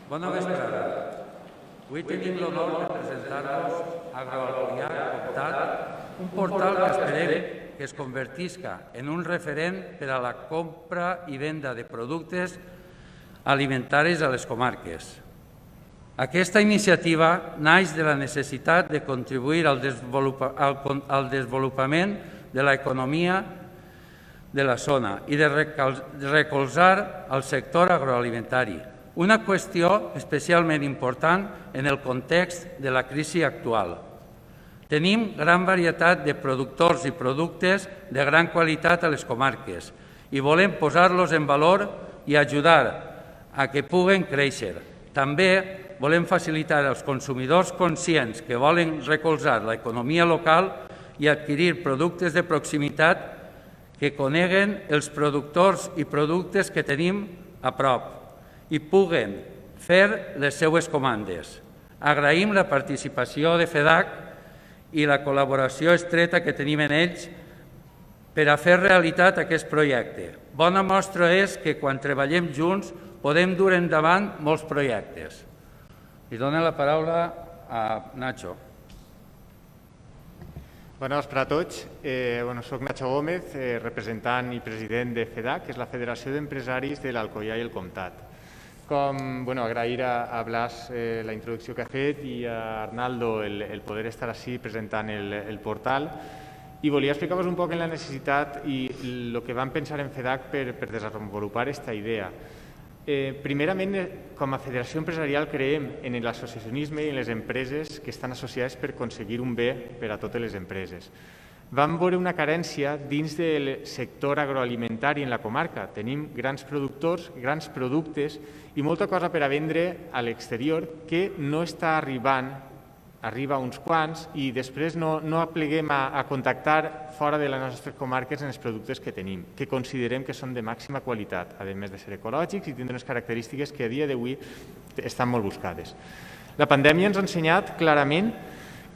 Bona vesprada. Avui tenim l'honor de presentar-vos Agroalcoià Comtat, un portal que esperem que es convertisca en un referent per a la compra i venda de productes alimentaris a les comarques. Aquesta iniciativa naix de la necessitat de contribuir al desenvolupament de l'economia de la zona i de recolzar el sector agroalimentari, una qüestió especialment important en el context de la crisi actual. Tenim gran varietat de productors i productes de gran qualitat a les comarques i volem posar-los en valor i ajudar a que puguen créixer. També volem facilitar als consumidors conscients que volen recolzar l'economia local i adquirir productes de proximitat que coneguen els productors i productes que tenim a prop i puguen fer les seues comandes. Agraïm la participació de FEDAC i la col·laboració estreta que tenim en ells per a fer realitat aquest projecte. Bona mostra és que quan treballem junts podem dur endavant molts projectes. Li dono la paraula a Nacho. Bona vesprada a tots. Soc Nacho Gómez, representant i president de FEDAC, que és la Federació d'Empresaris de l'Alcoià i el Comtat. Agrair a Blas la introducció que ha fet i a Arnaldo el poder estar així presentant el portal. I volia explicar-vos un poc en la necessitat i el que vam pensar en FEDAC per desenvolupar aquesta idea. Primerament, com a federació empresarial creiem en l'associacionisme i en les empreses que estan associades per aconseguir un bé per a totes les empreses. Vam veure una carència dins del sector agroalimentari en la comarca. Tenim grans productors, grans productes i molta cosa per a vendre a l'exterior que no està arribant, arriba a uns quants i després no apleguem a contactar fora de les nostres comarques en els productes que tenim, que considerem que són de màxima qualitat, a més de ser ecològics i tindre unes característiques que a dia d'avui estan molt buscades. La pandèmia ens ha ensenyat clarament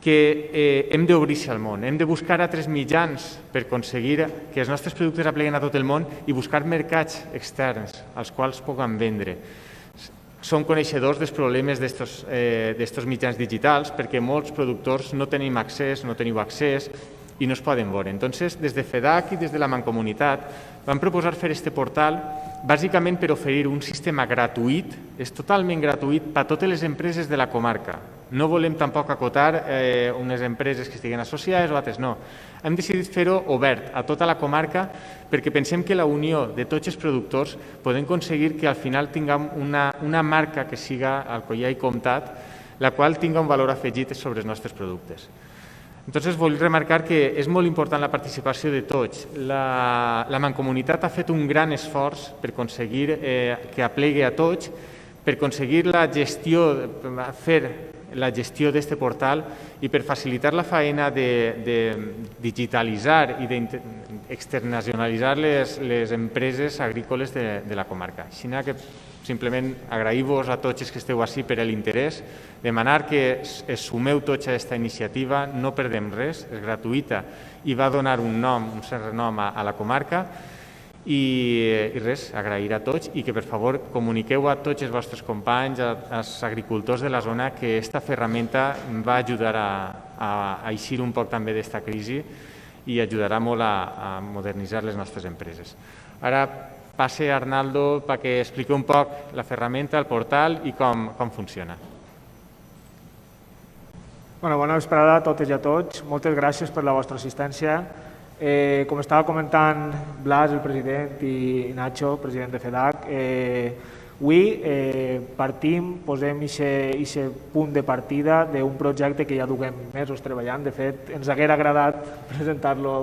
que hem d'obrir-se al món, hem de buscar altres mitjans per aconseguir que els nostres productes apleguen a tot el món i buscar mercats externs als quals puguem vendre. Som coneixedors dels problemes d'estos mitjans digitals perquè molts productors no tenim accés, no teniu accés i no es poden veure. Entonces, des de FEDAC i des de la Mancomunitat vam proposar fer aquest portal bàsicament per oferir un sistema gratuït, és totalment gratuït per a totes les empreses de la comarca. No volem tampoc acotar unes empreses que estiguen associades o altres no. Hem decidit fer-ho obert a tota la comarca perquè pensem que la unió de tots els productors podem aconseguir que al final tinguem una marca que siga Alcoià i Comtat, la qual tingui un valor afegit sobre els nostres productes. Entonces, vull remarcar que és molt important la participació de tots. La Mancomunitat ha fet un gran esforç per aconseguir que aplegui a tots, per aconseguir fer la gestió d'aquest portal i per facilitar la feina de digitalitzar i d'externalitzar les empreses agrícoles de la comarca. Així que simplement agrair-vos a tots els que esteu així per l'interès, demanar que es sumeu tots a aquesta iniciativa, no perdem res, és gratuïta i va donar un cert renom a la comarca. I res, agrair a tots i que per favor comuniqueu a tots els vostres companys, als agricultors de la zona, que aquesta ferramenta va ajudar a eixir un poc també d'esta crisi i ajudarà molt a modernitzar les nostres empreses. Ara passe a Arnaldo perquè expliqui un poc la ferramenta, el portal i com funciona. Bona vesprada a totes i a tots. Moltes gràcies per la vostra assistència. Com estava comentant Blas, el president, i Nacho, president de FEDAC, avui partim, posem aquest punt de partida d'un projecte que ja duguem mesos treballant. De fet, ens hagués agradat presentar-lo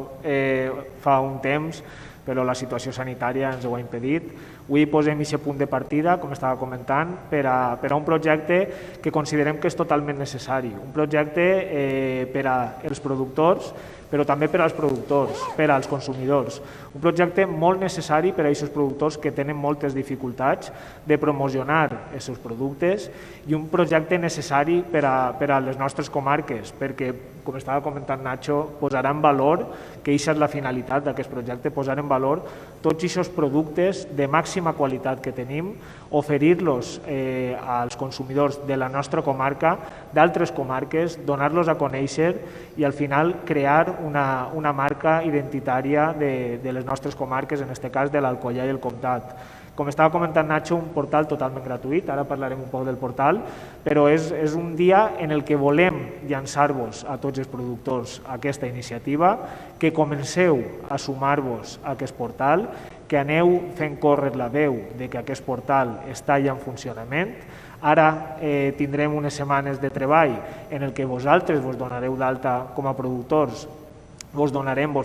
fa un temps, però la situació sanitària ens ho ha impedit. Avui posem aquest punt de partida, com estava comentant, per a un projecte que considerem que és totalment necessari. Un projecte per als productors, però també per als productors, per als consumidors. Un projecte molt necessari per a aquests productors que tenen moltes dificultats de promocionar els seus productes i un projecte necessari per a les nostres comarques, perquè, com estava comentant Nacho, posarà en valor, que aquesta és la finalitat d'aquest projecte, posar en valor tots aquests productes de màxima qualitat que tenim, oferir-los als consumidors de la nostra comarca, d'altres comarques, donar-los a conèixer i al final crear una marca identitària de les nostres comarques, en aquest cas de l'Alcoià i el Comtat. Com estava comentant Nacho, un portal totalment gratuït, ara parlarem un poc del portal, però és un dia en el que volem llançar-vos a tots els productors aquesta iniciativa, que comenceu a sumar-vos a aquest portal, que aneu fent córrer la veu de que aquest portal està ja en funcionament. Ara tindrem unes setmanes de treball en el que vosaltres vos donareu d'alta com a productors, vos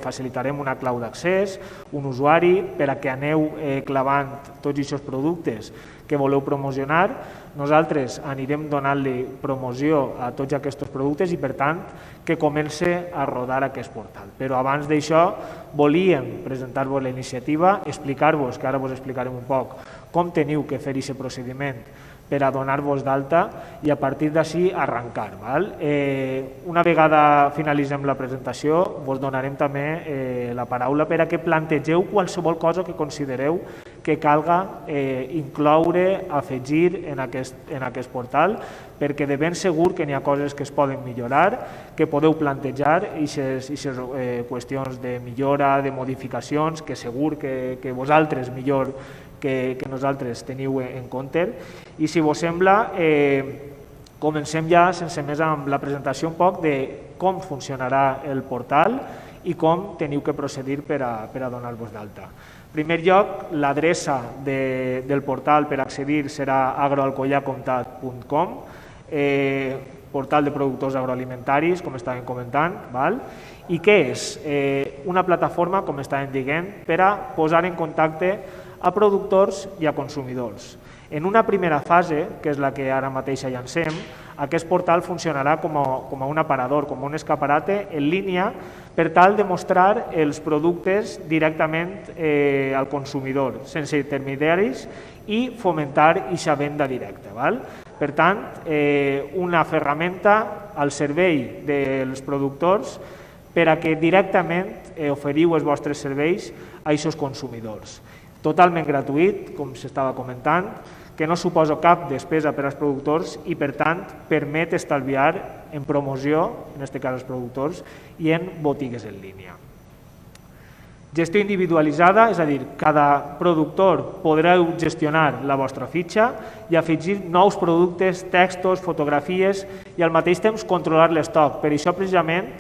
facilitarem una clau d'accés, un usuari, per a que aneu clavant tots aquests productes que voleu promocionar. Nosaltres anirem donant-li promoció a tots aquests productes i, per tant, que comence a rodar aquest portal. Però abans d'això volíem presentar-vos la iniciativa, explicar-vos, que ara vos explicarem un poc, com teniu que fer aquest procediment per a donar-vos d'alta i a partir d'ací arrencar. Una vegada finalitzem la presentació, vos donarem també la paraula per a que plantegeu qualsevol cosa que considereu que calga incloure, afegir en aquest portal, perquè de ben segur que n'hi ha coses que es poden millorar, que podeu plantejar aquestes qüestions de millora, de modificacions, que segur que vosaltres millor que nosaltres teniu en compte. I si vos sembla, comencem ja sense més amb la presentació un poc de com funcionarà el portal i com teniu que procedir per a donar-vos d'alta. En primer lloc, l'adreça del portal per accedir serà agroalcoiacomtat.com, portal de productors agroalimentaris, com estàvem comentant. I què és? Una plataforma, com estàvem dient, per a posar en contacte a productors i a consumidors. En una primera fase, que és la que ara mateix llancem, aquest portal funcionarà com a un aparador, com un escaparate en línia per tal de mostrar els productes directament al consumidor, sense intermediaris, i fomentar aquesta venda directa. Per tant, una ferramenta al servei dels productors per a que directament oferiu els vostres serveis a aquests consumidors. Totalment gratuït, com s'estava comentant, que no suposa cap despesa per als productors i, per tant, permet estalviar en promoció, en aquest cas els productors, i en botigues en línia. Gestió individualitzada, és a dir, cada productor podreu gestionar la vostra fitxa i afegir nous productes, textos, fotografies i al mateix temps controlar l'estoc. Per això, precisament,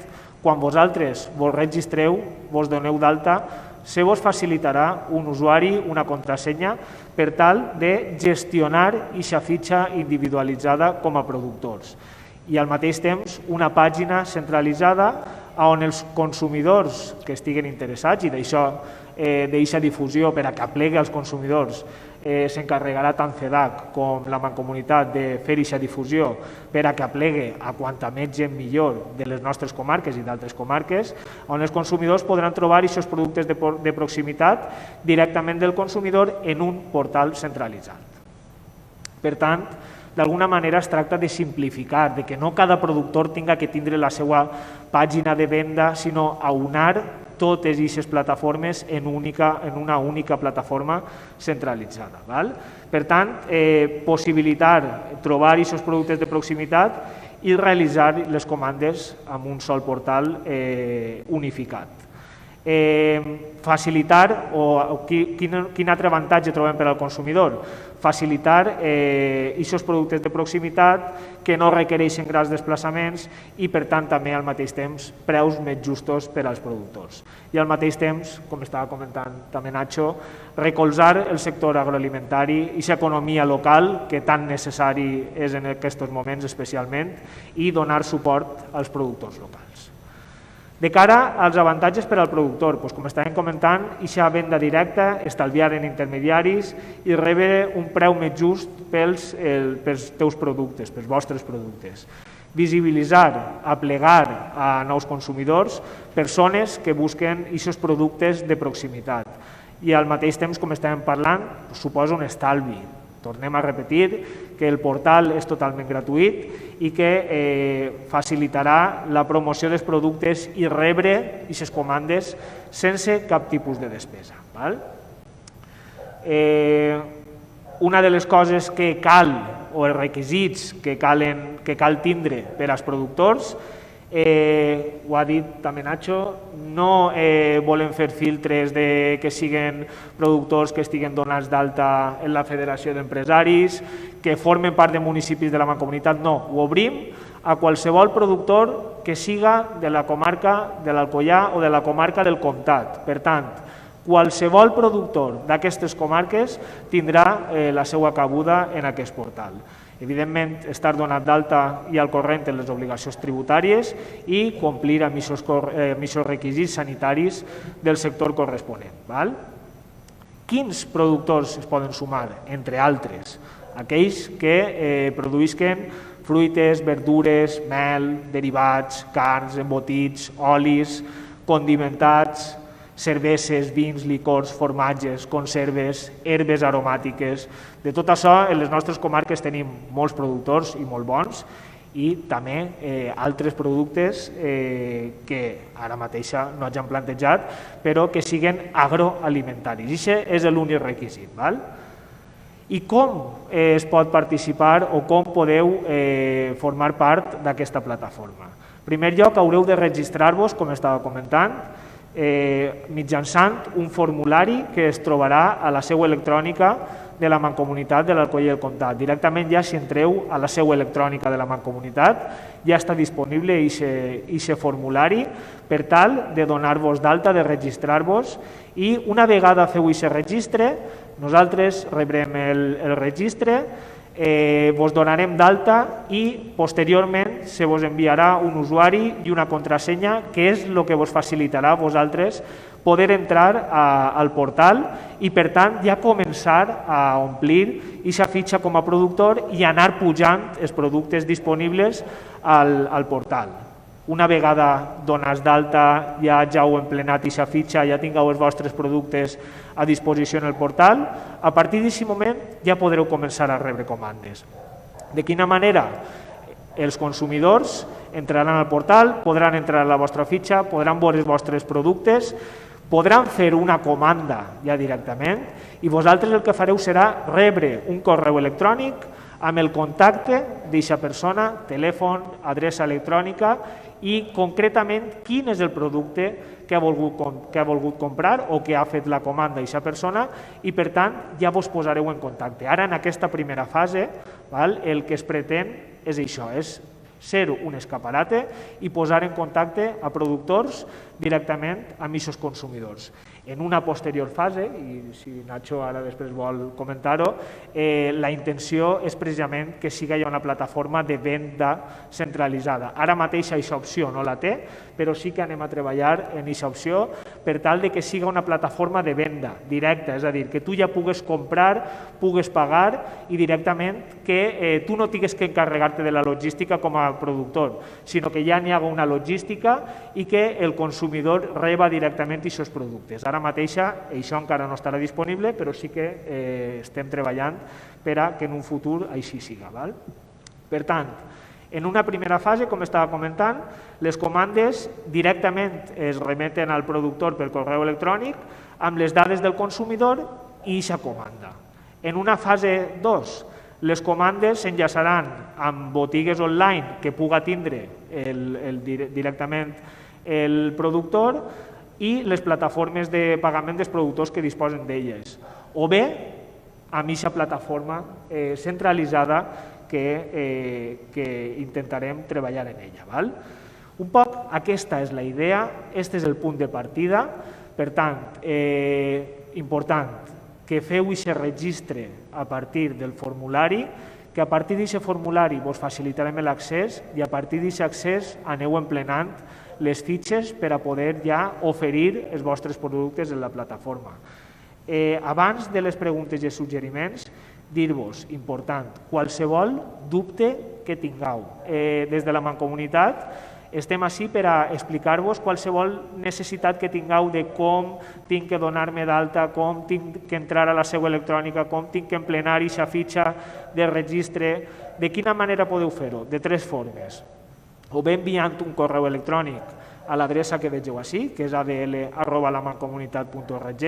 quan vosaltres vos registreu, vos doneu d'alta, se vos facilitarà un usuari, una contrasenya, per tal de gestionar aquesta fitxa individualitzada com a productors. I al mateix temps una pàgina centralitzada on els consumidors que estiguen interessats, i d'aquesta difusió per a que aplegui als consumidors, s'encarregarà tant FEDAC com la Mancomunitat de fer aquesta difusió per a que aplegui a quanta més gent millor de les nostres comarques i d'altres comarques, on els consumidors podran trobar aquests productes de proximitat directament del consumidor en un portal centralitzat. Per tant, d'alguna manera es tracta de simplificar, de que no cada productor tinga que tindre la seva pàgina de venda, sinó aunar totes aquestes plataformes en una única plataforma centralitzada. Per tant, possibilitar trobar aquests productes de proximitat i realitzar les comandes amb un sol portal unificat. Facilitar, o quin altre avantatge trobem per al consumidor? Facilitar aquests productes de proximitat que no requereixen grans desplaçaments i, per tant, també al mateix temps preus més justos per als productors. I al mateix temps, com estava comentant també Nacho, recolzar el sector agroalimentari i aquesta economia local que tan necessari és en aquests moments especialment i donar suport als productors locals. De cara als avantatges per al productor, com estàvem comentant, aquesta venda directa, estalviar en intermediaris i rebre un preu més just pels teus productes, pels vostres productes. Visibilitzar, aplegar a nous consumidors, persones que busquen aquests productes de proximitat. I al mateix temps, com estàvem parlant, suposa un estalvi. Tornem a repetir que el portal és totalment gratuït i que facilitarà la promoció dels productes i rebre aquestes comandes sense cap tipus de despesa. Una de les coses que cal, o els requisits que cal tindre per als productors, ho ha dit també Nacho, no volem fer filtres que siguin productors que estiguen donats d'alta en la Federació d'Empresaris, que formen part de municipis de la Mancomunitat, no, ho obrim a qualsevol productor que siga de la comarca de l'Alcoià o de la comarca del Comtat. Per tant, qualsevol productor d'aquestes comarques tindrà la seva cabuda en aquest portal. Evidentment, estar donat d'alta i al corrent en les obligacions tributàries i complir amb aquests requisits sanitaris del sector corresponent. Quins productors es poden sumar? Entre altres, aquells que produïsquen fruites, verdures, mel, derivats, carns, embotits, olis, condimentats, cerveses, vins, licors, formatges, conserves, herbes aromàtiques. De tot això, en les nostres comarques tenim molts productors i molt bons i també altres productes que ara mateix no hagin plantejat, però que siguin agroalimentaris. I aquest és l'únic requisit. I com es pot participar o com podeu formar part d'aquesta plataforma? En primer lloc, haureu de registrar-vos, com estava comentant, mitjançant un formulari que es trobarà a la seu electrònica de la Mancomunitat de l'Alcoià i el Comtat. Directament ja si entreu a la seu electrònica de la Mancomunitat ja està disponible aquest formulari per tal de donar-vos d'alta, de registrar-vos i una vegada feu aquest registre, nosaltres rebrem el registre, vos donarem d'alta i posteriorment se vos enviarà un usuari i una contrasenya que és el que vos facilitarà a vosaltres poder entrar al portal i per tant ja començar a omplir aquesta fitxa com a productor i anar pujant els productes disponibles al portal. Una vegada donats d'alta, ja heu emplenat aquesta fitxa, ja tingueu els vostres productes a disposició en el portal, a partir d'aquest moment ja podreu començar a rebre comandes. De quina manera? Els consumidors entraran al portal, podran entrar a la vostra fitxa, podran veure els vostres productes, podran fer una comanda ja directament i vosaltres el que fareu serà rebre un correu electrònic amb el contacte d'aquesta persona, telèfon, adreça electrònica i concretament quin és el producte que ha volgut comprar o que ha fet la comanda d'aquesta persona i per tant ja vos posareu en contacte. Ara en aquesta primera fase el que es pretén és això, és ser un escaparate i posar en contacte a productors directament amb aquests consumidors. En una posterior fase, i si Nacho ara després vol comentar-ho, la intenció és precisament que sigui una plataforma de venda centralitzada. Ara mateix aquesta opció no la té, però sí que anem a treballar en aquesta opció per tal que sigui una plataforma de venda directa, és a dir, que tu ja pugues comprar, pugues pagar i directament que tu no tinguis que encarregar-te de la logística com a productor, sinó que ja n'hi haga una logística i que el consumidor reba directament aquests productes. Ara mateix això encara no estarà disponible, però sí que estem treballant per a que en un futur així siga. Per tant, en una primera fase, com estava comentant, les comandes directament es remeten al productor per correu electrònic amb les dades del consumidor i aquesta comanda. En una fase 2, les comandes s'enllaçaran amb botigues online que puga tindre directament el productor i les plataformes de pagament dels productors que disposen d'elles, o bé amb aquesta plataforma centralitzada que intentarem treballar en ella. Un poc aquesta és la idea, aquest és el punt de partida, per tant, important que feu aquest registre a partir del formulari, que a partir d'aquest formulari vos facilitarem l'accés i a partir d'aquest accés aneu emplenant les fitxes per a poder ja oferir els vostres productes en la plataforma. Abans de les preguntes i els suggeriments, dir-vos, important, qualsevol dubte que tingueu. Des de la Mancomunitat estem ací per a explicar-vos qualsevol necessitat que tingueu de com tinc que donar-me d'alta, com tinc que entrar a la seu electrònica, com tinc que emplenar aquesta fitxa de registre. De quina manera podeu fer-ho? De tres formes. O bé enviant un correu electrònic a l'adreça que vegeu ací, que és adl@lamancomunitat.org,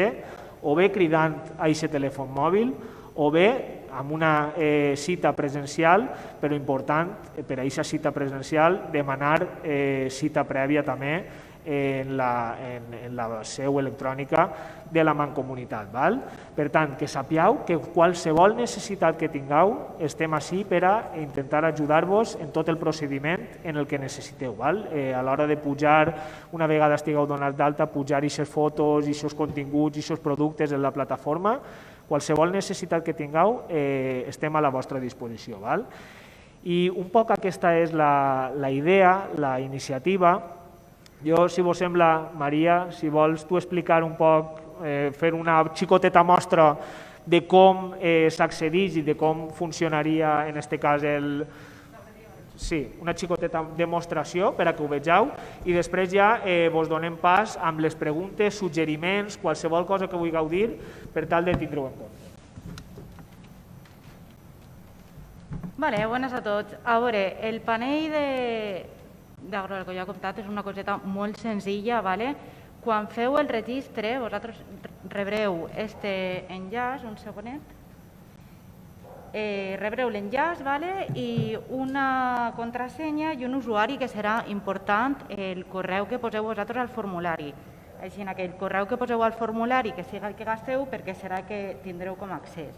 o bé cridant a aquest telèfon mòbil, o bé amb una cita presencial, però important per a aquesta cita presencial demanar cita prèvia també en la seu electrònica de la Mancomunitat. Per tant, que sapigueu que qualsevol necessitat que tingueu estem ací per a intentar ajudar-vos en tot el procediment en el que necessiteu. A l'hora de pujar, una vegada estigueu donat d'alta, pujar aquestes fotos, aquests continguts, aquests productes en la plataforma, qualsevol necessitat que tingueu estem a la vostra disposició. I un poc aquesta és la idea, la iniciativa. Jo, si vos sembla, Maria, si vols tu explicar un poc, fer una xicoteta mostra de com s'accedeix i de com funcionaria en aquest cas Sí, una xicoteta demostració per a que ho vegeu i després ja vos donem pas amb les preguntes, suggeriments, qualsevol cosa que vulgueu dir per tal de tindre-ho en compte. Vale, buenas a tots. A veure, el panell d'Agroalcoià Comtat és una coseta molt senzilla. Quan feu el registre, vosaltres rebreu este enllaç, un segonet, rebreu l'enllaç i una contrasenya i un usuari que serà important el correu que poseu vosaltres al formulari. Així que el correu que poseu al formulari que siga el que gasteu perquè serà el que tindreu com a accés.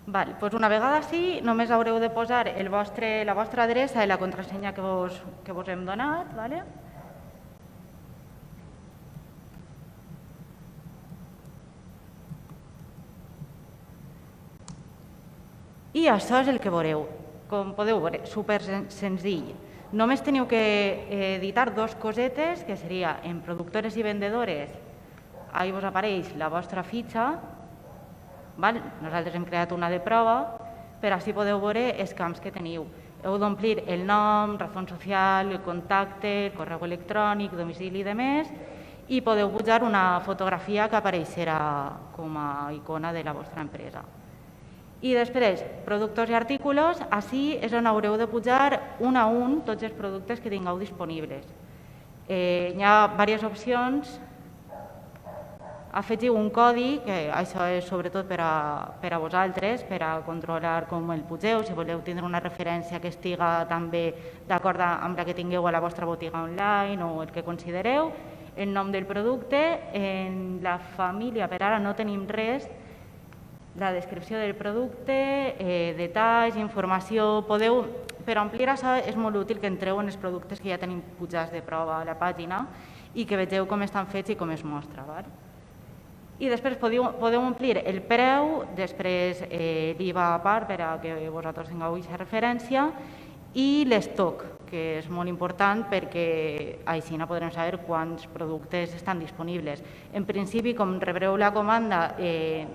Una vegada així, només haureu de posar la vostra adreça i la contrasenya que vos hem donat. I això és el que veureu. Com podeu veure, super senzill. Només teniu que editar dues cosetes, que seria en productores i vendedores. Ahí vos apareix la vostra fitxa. Nosaltres hem creat una de prova, però així podeu veure els camps que teniu. Heu d'omplir el nom, raó social, el contacte, el correu electrònic, domicili i demés, i podeu pujar una fotografia que apareixerà com a icona de la vostra empresa. I després, productes i artículos, així és on haureu de pujar un a un tots els productes que tingueu disponibles. Hi ha diverses opcions. Afegiu un codi, que això és sobretot per a vosaltres, per a controlar com el pugeu, si voleu tindre una referència que estiga també d'acord amb la que tingueu a la vostra botiga online o el que considereu, el nom del producte, en la família per ara no tenim res, la descripció del producte, detalls, informació, per omplir això és molt útil que entreu en els productes que ja tenim pujats de prova a la pàgina i que vegeu com estan fets i com es mostra. I després podeu omplir el preu, després l'IVA a part per a que vosaltres tingueu aquesta referència i l'estoc, que és molt important perquè així podrem saber quants productes estan disponibles. En principi, com rebreu la comanda,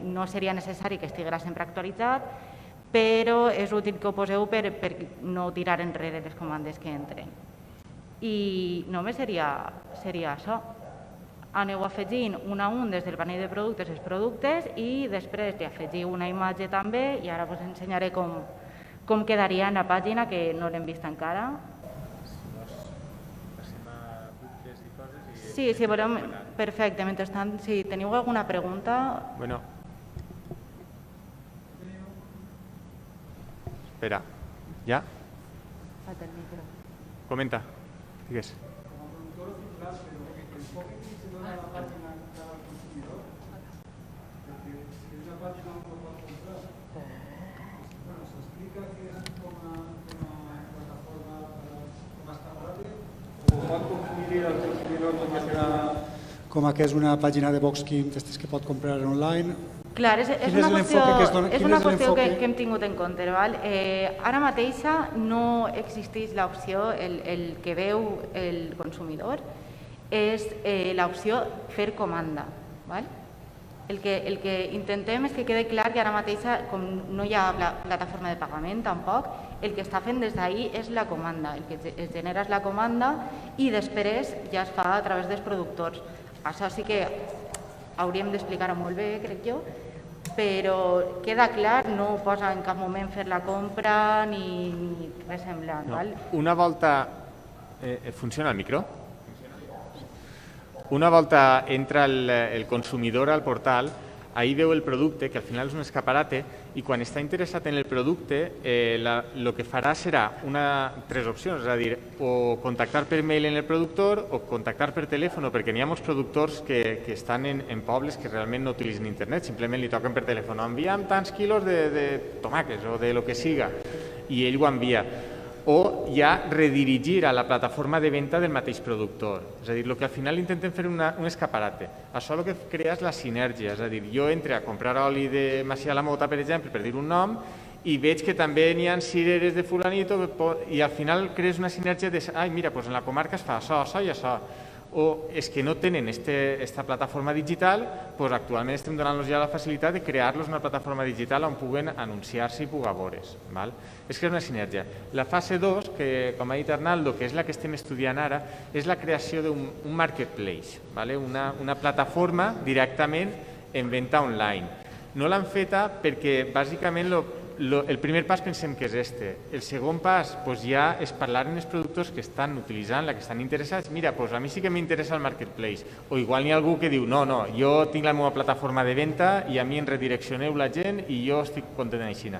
no seria necessari que estiguera sempre actualitzat, però és útil que ho poseu per no tirar enrere les comandes que entren. I només seria això. Aneu afegint un a un des del panell de productes els productes i després li afegiu una imatge també i ara us ensenyaré com quedaria en la pàgina, que no l'hem vist encara. Sí, si voleu... Perfecte. Mentrestant, si teniu alguna pregunta... Bueno. Espera. Ja? Falta el micro. Comenta. Digues. Com que és una pàgina de Boxking que pot comprar online. Clar, és una qüestió que hem tingut en compte. Ara mateix no existeix l'opció, el que veu el consumidor, és l'opció fer comanda. El que intentem és que quede clar que ara mateix, com no hi ha plataforma de pagament tampoc, el que està fent des d'ahir és la comanda. El que es genera és la comanda i després ja es fa a través dels productors. Això sí que hauríem d'explicar-ho molt bé, crec jo, però queda clar, no posa en cap moment fer la compra ni res semblant. No. Val? Una volta... funciona el micro? Una volta entra el consumidor al portal, ahí veu el producte, que al final és un escaparate, i quan està interessat en el producte, el que farà serà tres opcions, és a dir, o contactar per mail en el productor o contactar per telèfon, perquè n'hi ha molts productors que estan en pobles que realment no utilitzen internet, simplement li toquen per telèfon, envia'm tants quilos de tomàquets o de lo que siga, i ell ho envia. O ja redirigir a la plataforma de venda del mateix productor. És a dir, el que al final intentem fer un escaparate. Això el que crea és la sinergia, és a dir, jo entro a comprar oli de Macià la Mota, per exemple, per dir un nom, i veig que també n'hi ha cireres de fulanito, i al final crees una sinergia de, ai, mira, doncs en la comarca es fa això, això i això. O és que no tenen aquesta plataforma digital, doncs actualment estem donant-los ja la facilitat de crear-los una plataforma digital on puguen anunciar-se i pugar veure's. És que és una sinergia. La fase 2, que com ha dit Arnaldo, que és la que estem estudiant ara, és la creació d'un marketplace, una plataforma directament en venda online. No l'han feta perquè bàsicament el primer pas pensem que és este. El segon pas ja és parlar amb els productors que estan utilitzant, que estan interessats. Mira, a mi sí que m'interessa el marketplace. O igual n'hi ha algú que diu, no, jo tinc la meva plataforma de venda i a mi em redireccioneu la gent i jo estic content així.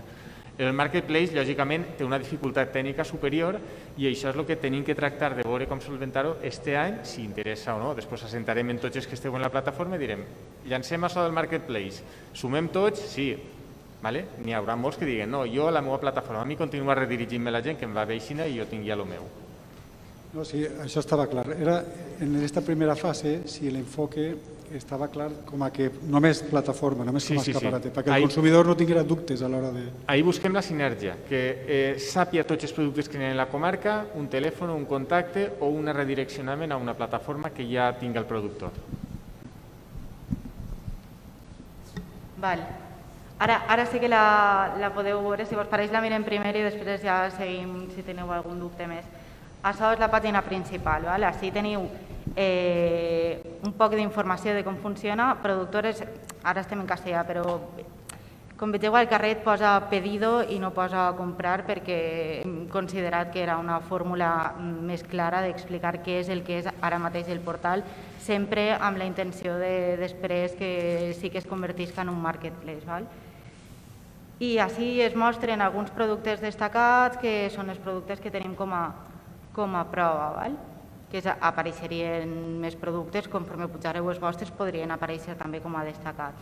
El marketplace, lògicament, té una dificultat tècnica superior i això és el que tenim que tractar de veure com solventar-ho este any, si interessa o no. Després assentarem en tots els que esteu en la plataforma i direm, llancem això del marketplace, sumem tots, sí. N'hi haurà molts que diguen, no, jo a la meva plataforma, a mi continua redirigint-me la gent que em va bé així i jo tinc ja el meu. No, sí, això estava clar. Era en aquesta primera fase, si l'enfoque estava clar com a que només plataforma, només com a escaparate, perquè el consumidor no tinguera dubtes a l'hora de... Ahí busquem la sinergia, que sàpia tots els productes que hi ha en la comarca, un telèfon, un contacte o un redireccionament a una plataforma que ja tingui el productor. Val. Ara sí que la podeu veure, si vos pareix la mirem primer i després ja seguim si teniu algun dubte més. Això és la pàgina principal, així teniu un poc d'informació de com funciona. Productores, ara estem en castellà, però com vegeu al carret posa pedido i no posa comprar perquè hem considerat que era una fórmula més clara d'explicar què és el que és ara mateix el portal, sempre amb la intenció de després que sí que es convertisca en un marketplace. I així es mostren alguns productes destacats, que són els productes que tenim com a prova, que apareixerien més productes, conforme pujareu els vostres podrien aparèixer també com a destacats.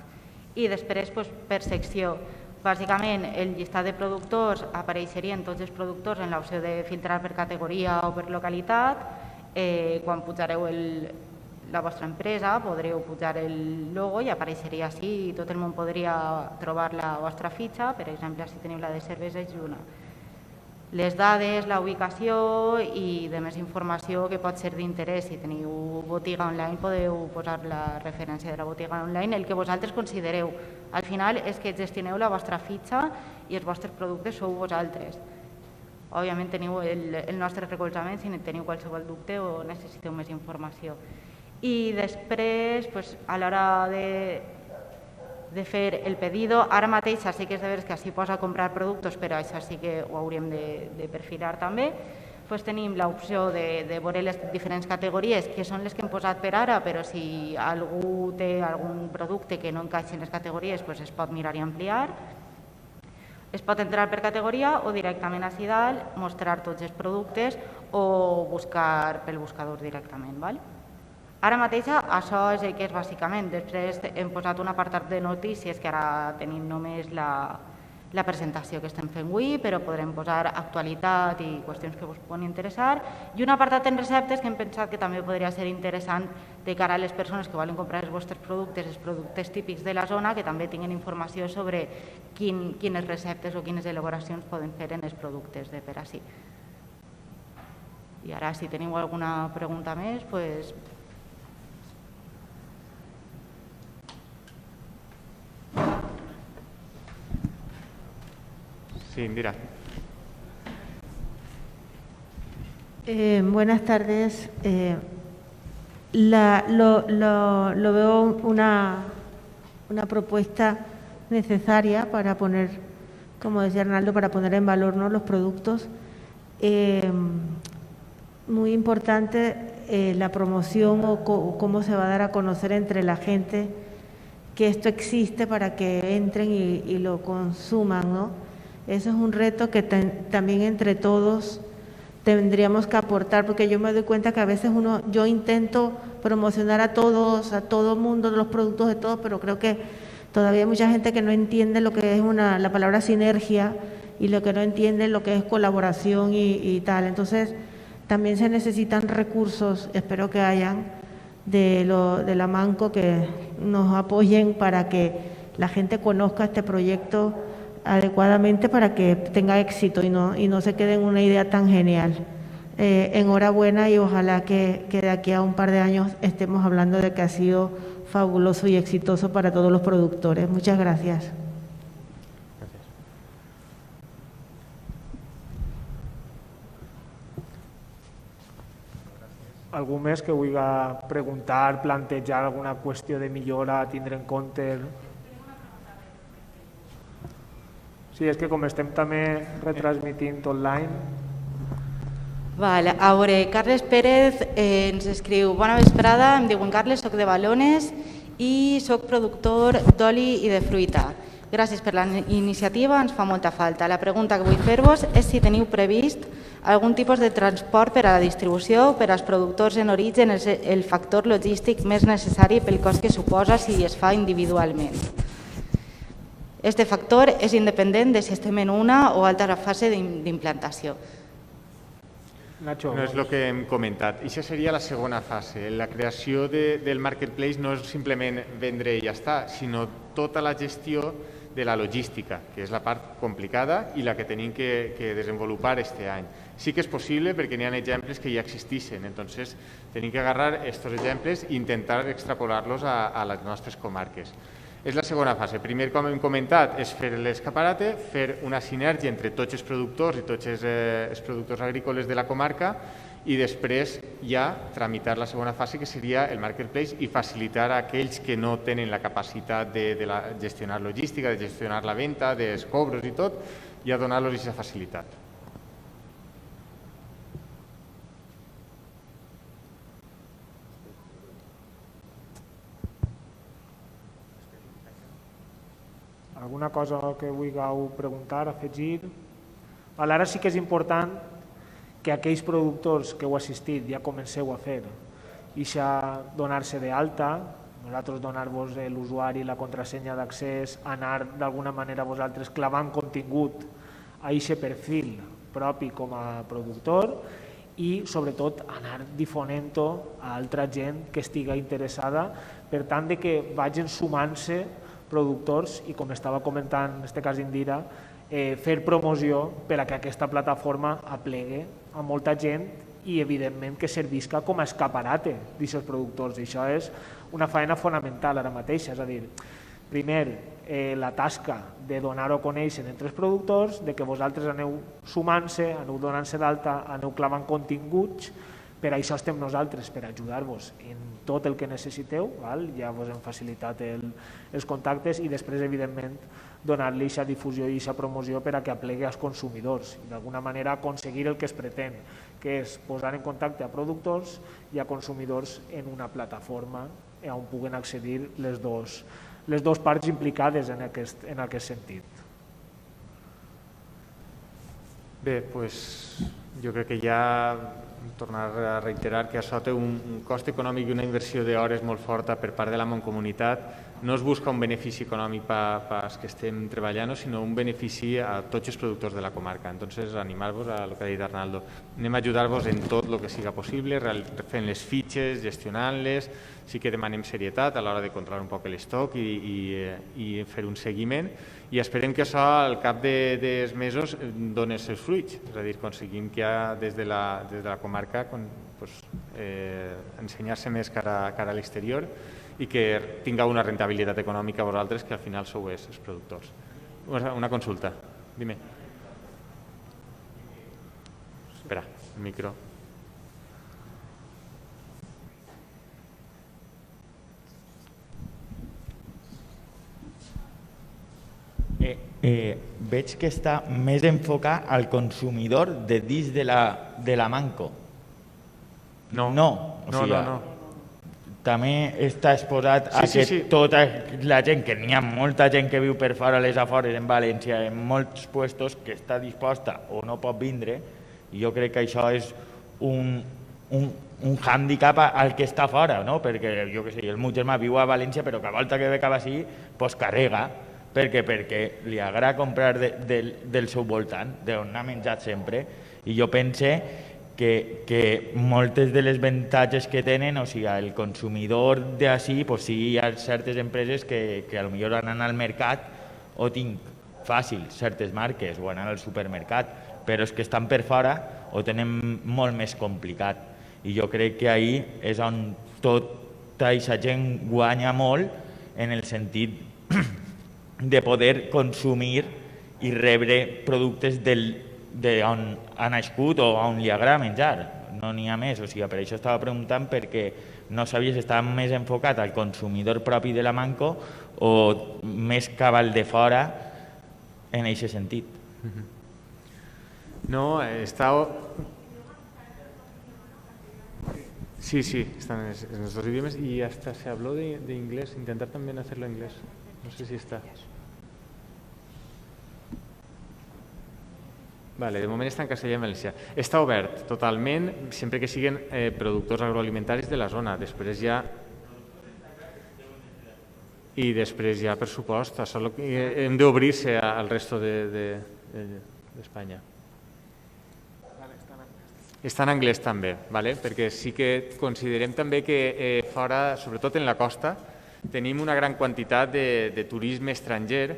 I després, per secció, bàsicament el llistat de productors apareixerien tots els productors en l'opció de filtrar per categoria o per localitat. Quan pujareu la vostra empresa podreu pujar el logo i apareixeria així i tot el món podria trobar la vostra fitxa, per exemple, si teniu la de cervesa és una. Les dades, la ubicació i de més informació que pot ser d'interès. Si teniu botiga online podeu posar la referència de la botiga online, el que vosaltres considereu. Al final és que gestioneu la vostra fitxa i els vostres productes sou vosaltres. Òbviament teniu el nostre recolzament si teniu qualsevol dubte o necessiteu més informació. I després, a l'hora de fer el pedido, ara mateix sí que és de veres que així posa comprar productes, però això sí que ho hauríem de perfilar també. Tenim l'opció de veure les diferents categories, que són les que hem posat per ara, però si algú té algun producte que no encaixa en les categories, es pot mirar i ampliar. Es pot entrar per categoria o directament així dalt, mostrar tots els productes o buscar pel buscador directament. Ara mateix això és el que és bàsicament. Després hem posat un apartat de notícies que ara tenim només la presentació que estem fent avui, però podrem posar actualitat i qüestions que us poden interessar. I un apartat en receptes que hem pensat que també podria ser interessant de cara a les persones que volen comprar els vostres productes, els productes típics de la zona, que també tinguin informació sobre quines receptes o quines elaboracions poden fer en els productes de per ací. I ara, si teniu alguna pregunta més, doncs... Sí, Indira. Buenas tardes. Lo veo una propuesta necesaria para poner, como decía Arnaldo, para poner en valor, ¿no?, los productos. Muy importante la promoción o cómo se va a dar a conocer entre la gente que esto existe para que entren y lo consuman, ¿no? Eso es un reto que también entre todos tendríamos que aportar, porque yo me doy cuenta que a veces yo intento promocionar a todos, a todo el mundo, los productos de todos, pero creo que todavía hay mucha gente que no entiende lo que es la palabra sinergia y lo que no entiende lo que es colaboración y tal. Entonces, también se necesitan recursos, espero que hayan, de la Manco, que nos apoyen para que la gente conozca este proyecto adecuadamente para que tenga éxito y no se quede en una idea tan genial. Enhorabuena y ojalá que de aquí a un par de años estemos hablando de que ha sido fabuloso y exitoso para todos los productores. Muchas gracias. Algú més que vulgui preguntar, plantejar alguna qüestió de millora, tindre en compte? Sí, és que com estem també retransmitint online... Vale, a veure, Carles Pérez ens escriu: bona vesprada, em diuen Carles, soc de Balones i soc productor d'oli i de fruita. Gràcies per la iniciativa, ens fa molta falta. La pregunta que vull fer-vos és si teniu previst algun tipus de transport per a la distribució, per als productors en origen, el factor logístic més necessari pel cost que suposa si es fa individualment. Este factor és independent de si estem en una o altra fase d'implantació. Nacho. No és el que hem comentat. Això seria la segona fase. La creació del marketplace no és simplement vendre i ja està, sinó tota la gestió de la logística, que és la part complicada i la que tenim que desenvolupar este any. Sí que és possible perquè n'hi ha exemples que ja existeixen, entonces tenim que agarrar estos exemples i intentar extrapolar-los a les nostres comarques. És la segona fase. Primer, com hem comentat, és fer l'escaparate, fer una sinergia entre tots els productors i tots els productors agrícoles de la comarca i després ja tramitar la segona fase, que seria el marketplace, i facilitar a aquells que no tenen la capacitat de gestionar logística, de gestionar la venda, dels cobros i tot, ja donar-los aquesta facilitat. Alguna cosa que vulgueu preguntar, afegir? Ara sí que és important que aquells productors que heu assistit ja comenceu a fer i donar-se d'alta, nosaltres donar-vos l'usuari, la contrasenya d'accés, anar d'alguna manera vosaltres clavant contingut a aquest perfil propi com a productor i sobretot anar difonent-ho a altra gent que estigui interessada, per tant que vagin sumant-se productors i, com estava comentant en aquest cas Indira, fer promoció per a que aquesta plataforma aplegui a molta gent i evidentment que servisca com a escaparate d'aquests productors. I això és una feina fonamental ara mateix, és a dir, primer la tasca de donar-ho a conèixer entre els productors, de que vosaltres aneu sumant-se, aneu donant-se d'alta, aneu clavant continguts. Per això estem nosaltres, per ajudar-vos en tot el que necessiteu, ja vos hem facilitat els contactes i després, evidentment, donar-li aquesta difusió i aquesta promoció per a que aplegui als consumidors i d'alguna manera aconseguir el que es pretén, que és posar en contacte a productors i a consumidors en una plataforma on puguen accedir les dues parts implicades en aquest sentit. Bé, doncs jo crec que ja tornar a reiterar que això té un cost econòmic i una inversió d'hores molt forta per part de la Mancomunitat. No es busca un benefici econòmic per als que estem treballant, sinó un benefici a tots els productors de la comarca. Entonces, animar-vos a lo que ha dit Arnaldo. Anem a ajudar-vos en tot el que siga possible, fent les fitxes, gestionant-les. Sí que demanem serietat a l'hora de controlar un poc l'estoc i fer un seguiment. I esperem que això al cap dels mesos doni els seus fruits. És a dir, aconseguim que des de la comarca ensenyar-se més cara a l'exterior i que tingueu una rentabilitat econòmica vosaltres, que al final sou els productors. Una consulta. Dime. Espera, el micro. veig que està més enfocat al consumidor de dins de la Manco. No. També està exposat a que tota la gent, que n'hi ha molta gent que viu per fora a les afores en València, en molts puestos, que està disposta o no pot vindre, i jo crec que això és un hàndicap al que està fora, no? Perquè, jo què sé, el meu germà viu a València, però que a volta que ve cap així, pues carrega, perquè li agrada comprar del seu voltant, d'on ha menjat sempre, i jo pense que moltes de les avantatges que tenen, o sigui, el consumidor d'ací, pues sí, hi ha certes empreses que potser anant al mercat ho tinc fàcil, certes marques, o anar al supermercat, però és que estan per fora ho tenen molt més complicat. I jo crec que ahí és on tota aquesta gent guanya molt, en el sentit de poder consumir i rebre productes d'on ha nascut o on li agrada menjar. No n'hi ha més. O sigui, per això estava preguntant, perquè no sabia si estava més enfocat al consumidor propi de la Manco o més cabal de fora en aquest sentit. No, está... Sí, están en los dos idiomas y hasta se habló de inglés, intentar también hacerlo en inglés. No sé si está. Vale, de moment està en castellà i en valencià. Està obert totalment, sempre que siguin productors agroalimentaris de la zona. Després ja... I després ja, per supost, hem d'obrir-se al resto d'Espanya. Està en anglès també, perquè sí que considerem també que fora, sobretot en la costa, tenim una gran quantitat de turisme estranger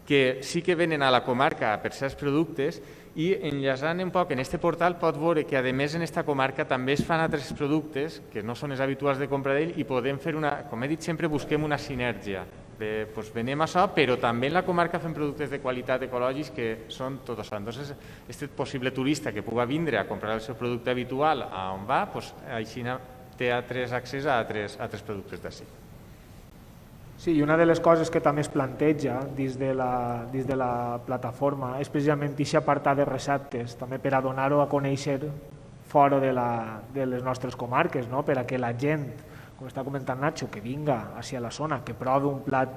que sí que venen a la comarca per certs productes i enllaçant un poc en aquest portal pot veure que a més en aquesta comarca també es fan altres productes que no són els habituals de compra d'ell i podem fer una, com he dit sempre, busquem una sinergia. Venem això, però també en la comarca fem productes de qualitat ecològics que són tot això. Entonces, aquest possible turista que pugui vindre a comprar el seu producte habitual a on va, així té accés a altres productes d'ací. Sí, i una de les coses que també es planteja dins de la plataforma és precisament aquest apartat de receptes, també per a donar-ho a conèixer fora de les nostres comarques, per a que la gent, com està comentant Nacho, que vinga hacia la zona, que provi un plat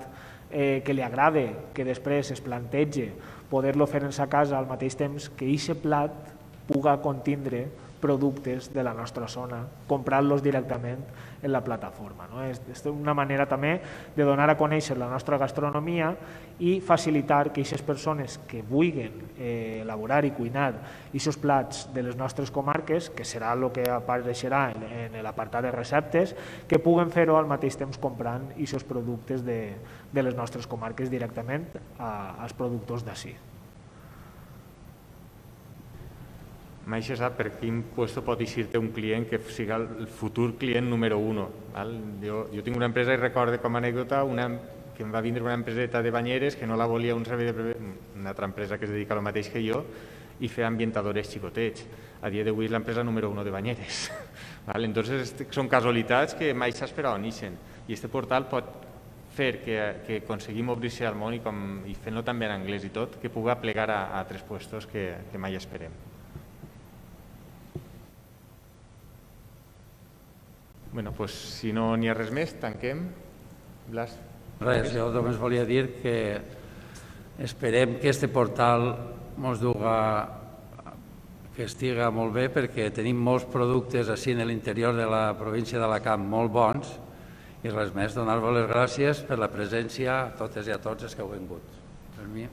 que li agrade, que després es plantege poder-lo fer en sa casa al mateix temps que aquest plat puga contindre productes de la nostra zona, comprant-los directament en la plataforma. És una manera també de donar a conèixer la nostra gastronomia i facilitar que aquestes persones que vulguin elaborar i cuinar aquests plats de les nostres comarques, que serà el que apareixerà en l'apartat de receptes, que puguen fer-ho al mateix temps comprant aquests productes de les nostres comarques directament als productors d'ací. Maixa sap per quin lloc pot eixir-te un client que sigui el futur client número 1. Jo tinc una empresa i recordo com a anècdota que em va vindre una empreseta de banyeres que no la volia un servei una altra empresa que es dedica al mateix que jo i feia ambientadores xicotets. A dia d'avui és l'empresa número 1 de banyeres. Entonces són casualitats que mai saps per on ixen. I aquest portal pot fer que aconseguim obrir-se al món i fent-lo també en anglès i tot, que pugui plegar a altres llocs que mai esperem. Bueno, doncs, si no n'hi ha res més, tanquem. Blas? Res, jo només volia dir que esperem que aquest portal ens duga, que estiga molt bé, perquè tenim molts productes així en l'interior de la província d'Alacant molt bons, i res més, donar-vos les gràcies per la presència a totes i a tots els que heu vingut. Per mi.